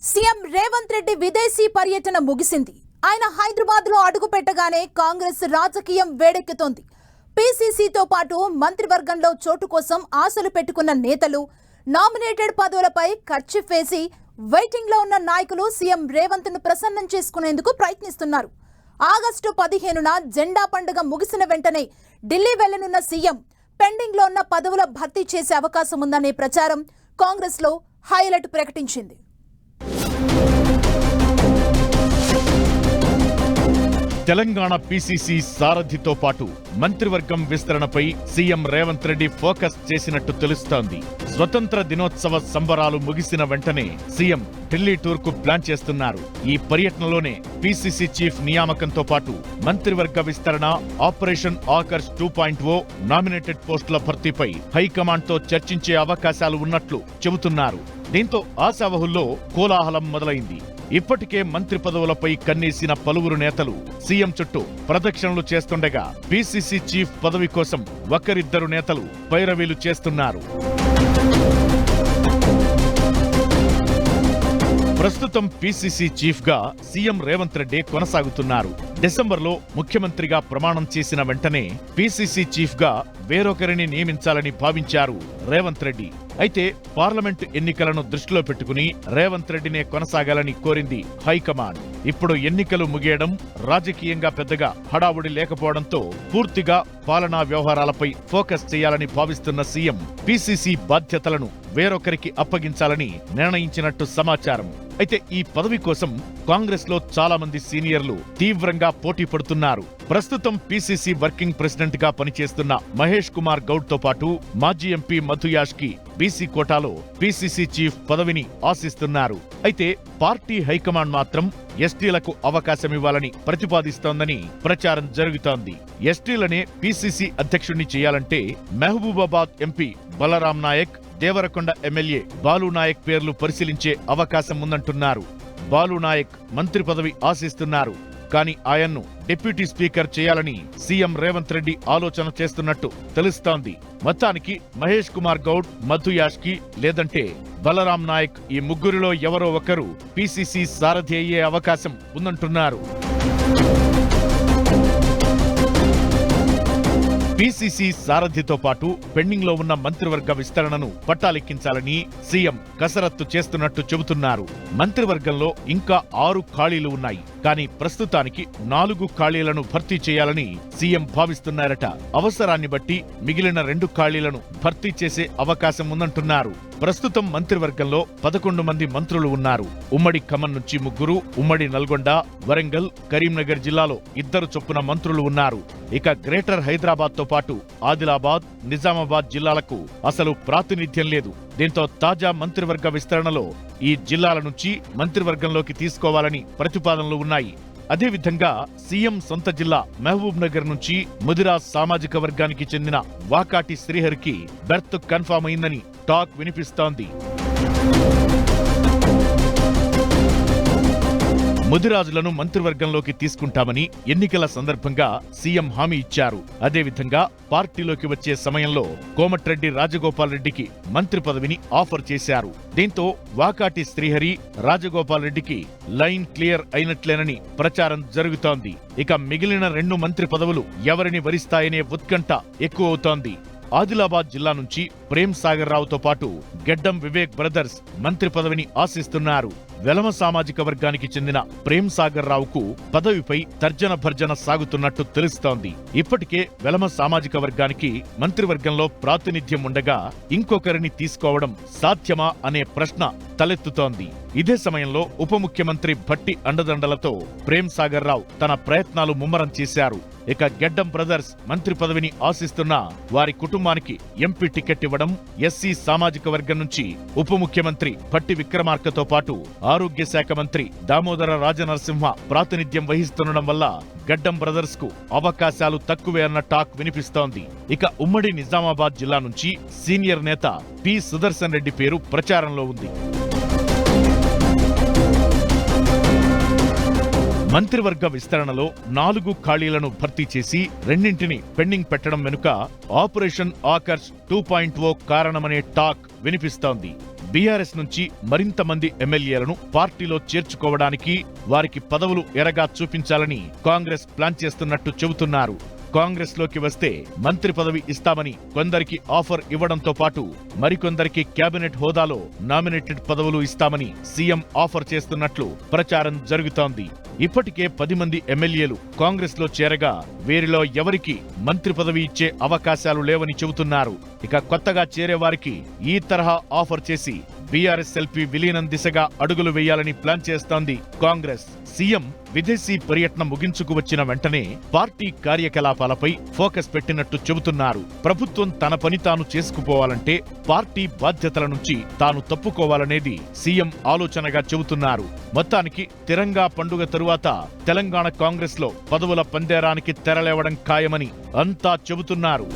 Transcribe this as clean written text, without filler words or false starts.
CM Revanth Reddy విదేశీ పర్యటన ముగిసింది. ఆయన హైదరాబాద్ లో అడుగు పెట్టగానే కాంగ్రెస్ రాజకీయం వేడెక్కుతోంది. పీసీసీతో పాటు మంత్రివర్గంలో చోటు కోసం ఆశలు పెట్టుకున్న నేతలు, నామినేటెడ్ పదవులపై ఖర్చు వేసి వెయిటింగ్ లో ఉన్న నాయకులు సీఎం రేవంత్ ను ప్రసన్నం చేసుకునేందుకు ప్రయత్నిస్తున్నారు. ఆగస్టు 15న జెండా పండుగ ముగిసిన వెంటనే ఢిల్లీ వెళ్లనున్న సీఎం పెండింగ్ లో ఉన్న పదవుల భర్తీ చేసే అవకాశం ఉందనే ప్రచారం కాంగ్రెస్ లో హైలైట్ ప్రకటించింది. తెలంగాణ పీసీసీ సారథితో పాటు మంత్రివర్గం విస్తరణపై సీఎం రేవంత్ రెడ్డి ఫోకస్ చేసినట్టు తెలుస్తోంది. స్వతంత్ర దినోత్సవ సంబరాలు ముగిసిన వెంటనే సీఎం ఢిల్లీ టూర్ కు ప్లాన్ చేస్తున్నారు. ఈ పర్యటనలోనే పీసీసీ చీఫ్ నియామకంతో పాటు మంత్రివర్గ విస్తరణ, ఆపరేషన్ ఆకర్ష్ 2.0 నామినేటెడ్ పోస్టుల భర్తీపై హైకమాండ్ తో చర్చించే అవకాశాలు ఉన్నట్లు చెబుతున్నారు. దీంతో ఆశావహుల్లో కోలాహలం మొదలైంది. ఇప్పటికే మంత్రి పదవులపై కన్నేసిన పలువురు నేతలు సీఎం చుట్టూ ప్రదక్షిణలు చేస్తుండగా పీసీసీ చీఫ్ పదవి కోసం ఒకరిద్దరు నేతలు పైరవీలు చేస్తున్నారు. ప్రస్తుతం పీసీసీ చీఫ్ గా సీఎం రేవంత్ రెడ్డి కొనసాగుతున్నారు. డిసెంబర్లో ముఖ్యమంత్రిగా ప్రమాణం చేసిన వెంటనే పీసీసీ చీఫ్ గా వేరొకరిని నియమించాలని భావించారు రేవంత్ రెడ్డి. అయితే పార్లమెంటు ఎన్నికలను దృష్టిలో పెట్టుకుని రేవంత్ రెడ్డినే కొనసాగాలని కోరింది హైకమాండ్. ఇప్పుడు ఎన్నికలు ముగియడం, రాజకీయంగా పెద్దగా హడావుడి లేకపోవడంతో పూర్తిగా పాలనా వ్యవహారాలపై ఫోకస్ చేయాలని భావిస్తున్న సీఎం పీసీసీ బాధ్యతలను వేరొకరికి అప్పగించాలని నిర్ణయించినట్టు సమాచారం. అయితే ఈ పదవి కోసం కాంగ్రెస్ లో చాలా మంది సీనియర్లు తీవ్రంగా పోటీ పడుతున్నారు. ప్రస్తుతం పీసీసీ వర్కింగ్ ప్రెసిడెంట్ గా పనిచేస్తున్న మహేష్ కుమార్ గౌడ్ తో పాటు మాజీ ఎంపీ మధు యాష్కి బీసీ కోటాలో పీసీసీ చీఫ్ పదవిని ఆశిస్తున్నారు. అయితే పార్టీ హైకమాండ్ మాత్రం ఎస్టీలకు అవకాశమివ్వాలని ప్రతిపాదిస్తోందని ప్రచారం జరుగుతోంది. ఎస్టీలనే పీసీసీ అధ్యక్షుణ్ణి చేయాలంటే మహబూబాబాద్ ఎంపీ బలరాం నాయక్, దేవరకొండ ఎమ్మెల్యే బాలు నాయక్ పేర్లు పరిశీలించే అవకాశం ఉందంటున్నారు. బాలు నాయక్ మంత్రి పదవి ఆశిస్తున్నారు. కానీ ఆయన్ను డిప్యూటీ స్పీకర్ చేయాలని సీఎం రేవంత్ రెడ్డి ఆలోచన చేస్తున్నట్టు తెలుస్తోంది. మొత్తానికి మహేష్ కుమార్ గౌడ్, మధు యాష్కి లేదంటే బలరాం నాయక్ ఈ ముగ్గురిలో ఎవరో ఒకరు పీసీసీ సారథి అయ్యే అవకాశం ఉందంటున్నారు. పీసీసీ సారథితో పాటు పెండింగ్ లో ఉన్న మంత్రివర్గ విస్తరణను పట్టాలెక్కించాలని సీఎం కసరత్తు చేస్తున్నట్టు చెబుతున్నారు. మంత్రివర్గంలో ఇంకా 6 ఖాళీలు ఉన్నాయి. కానీ ప్రస్తుతానికి 4 ఖాళీలను భర్తీ చేయాలని సీఎం భావిస్తున్నారట. అవసరాన్ని బట్టి మిగిలిన 2 ఖాళీలను భర్తీ చేసే అవకాశం ఉందంటున్నారు. ప్రస్తుతం మంత్రివర్గంలో 11 మంది మంత్రులు ఉన్నారు. ఉమ్మడి ఖమ్మం నుంచి 3, ఉమ్మడి నల్గొండ, వరంగల్, కరీంనగర్ జిల్లాలో 2 చొప్పున మంత్రులు ఉన్నారు. ఇక గ్రేటర్ హైదరాబాద్ తో పాటు ఆదిలాబాద్, నిజామాబాద్ జిల్లాలకు అసలు ప్రాతినిధ్యం లేదు. దీంతో తాజా మంత్రివర్గ విస్తరణలో ఈ జిల్లాల నుంచి మంత్రివర్గంలోకి తీసుకోవాలని ప్రతిపాదనలు ఉన్నాయి. అదేవిధంగా సీఎం సొంత జిల్లా మహబూబ్ నగర్ నుంచి ముదిరాజ్ సామాజిక వర్గానికి చెందిన వాకాటి శ్రీహరికి బెర్త్ కన్ఫర్మ్ అయిందని టాక్ వినిపిస్తోంది. ముదిరాజులను మంత్రివర్గంలోకి తీసుకుంటామని ఎన్నికల సందర్భంగా సీఎం హామీ ఇచ్చారు. అదేవిధంగా పార్టీలోకి వచ్చే సమయంలో కోమటిరెడ్డి రాజగోపాల్ రెడ్డికి మంత్రి పదవిని ఆఫర్ చేశారు. దీంతో వాకాటి శ్రీహరి, రాజగోపాల్ రెడ్డికి లైన్ క్లియర్ అయినట్లేనని ప్రచారం జరుగుతోంది. ఇక మిగిలిన 2 మంత్రి పదవులు ఎవరిని వరిస్తాయనే ఉత్కంఠ ఎక్కువవుతోంది. ఆదిలాబాద్ జిల్లా నుంచి ప్రేమ్ సాగర్ రావుతో పాటు గెడ్డం వివేక్ బ్రదర్స్ మంత్రి పదవిని ఆశిస్తున్నారు. వెలమ సామాజిక వర్గానికి చెందిన ప్రేమ్ సాగర్ రావుకు పదవిపై తర్జన భర్జన సాగుతున్నట్టు తెలుస్తోంది. ఇప్పటికే వెలమ సామాజిక వర్గానికి మంత్రివర్గంలో ప్రాతినిధ్యం ఉండగా ఇంకొకరిని తీసుకోవడం సాధ్యమా అనే ప్రశ్న తలెత్తుతోంది. ఇదే సమయంలో ఉప ముఖ్యమంత్రి భట్టి అండదండలతో ప్రేమ్ సాగర్ రావు తన ప్రయత్నాలు ముమ్మరం చేశారు. ఇక గెడ్డం బ్రదర్స్ మంత్రి పదవిని ఆశిస్తున్నా వారి కుటుంబానికి ఎంపీ టికెట్ ఇవ్వడం, ఎస్సీ సామాజిక వర్గం నుంచి ఉప ముఖ్యమంత్రి భట్టి విక్రమార్కతో పాటు ఆరోగ్య శాఖ మంత్రి దామోదర రాజనరసింహ ప్రాతినిధ్యం వహిస్తుండడం వల్ల గడ్డం బ్రదర్స్ కు అవకాశాలు తక్కువే అన్న టాక్ వినిపిస్తోంది. ఇక ఉమ్మడి నిజామాబాద్ జిల్లా నుంచి సీనియర్ నేత పి సుదర్శన్ రెడ్డి పేరు ప్రచారంలో ఉంది. మంత్రివర్గ విస్తరణలో 4 ఖాళీలను భర్తీ చేసి 2ంటిని పెండింగ్ పెట్టడం వెనుక ఆపరేషన్ ఆకర్ష్ 2.0 కారణమనే టాక్ వినిపిస్తోంది. బీఆర్ఎస్ నుంచి మరింత మంది ఎమ్మెల్యేలను పార్టీలో చేర్చుకోవడానికి వారికి పదవులు ఎరగా చూపించాలని కాంగ్రెస్ ప్లాన్ చేస్తున్నట్టు చెబుతున్నారు. కాంగ్రెస్ లోకి వస్తే మంత్రి పదవి ఇస్తామని కొందరికి ఆఫర్ ఇవ్వడంతో పాటు మరికొందరికి కేబినెట్ హోదాలో నామినేటెడ్ పదవులు ఇస్తామని సీఎం ఆఫర్ చేస్తున్నట్లు ప్రచారం జరుగుతోంది. ఇప్పటికే 10 మంది ఎమ్మెల్యేలు కాంగ్రెస్ లో చేరగా వీరిలో ఎవరికి మంత్రి పదవి ఇచ్చే అవకాశాలు లేవని చెబుతున్నారు. ఇక కొత్తగా చేరేవారికి ఈ తరహా ఆఫర్ చేసి బీఆర్ఎస్ ఎల్పీ విలీనం దిశగా అడుగులు వేయాలని ప్లాన్ చేస్తోంది కాంగ్రెస్. సీఎం విదేశీ పర్యటన ముగించుకు వచ్చిన వెంటనే పార్టీ కార్యకలాపాలపై ఫోకస్ పెట్టినట్టు చెబుతున్నారు. ప్రభుత్వం తన పని తాను చేసుకుపోవాలంటే పార్టీ బాధ్యతల నుంచి తాను తప్పుకోవాలనేది సీఎం ఆలోచనగా చెబుతున్నారు. మొత్తానికి తిరంగా పండుగ తరువాత తెలంగాణ కాంగ్రెస్ లో పదవుల పందేరానికి తెరలేవడం ఖాయమని అంతా చెబుతున్నారు.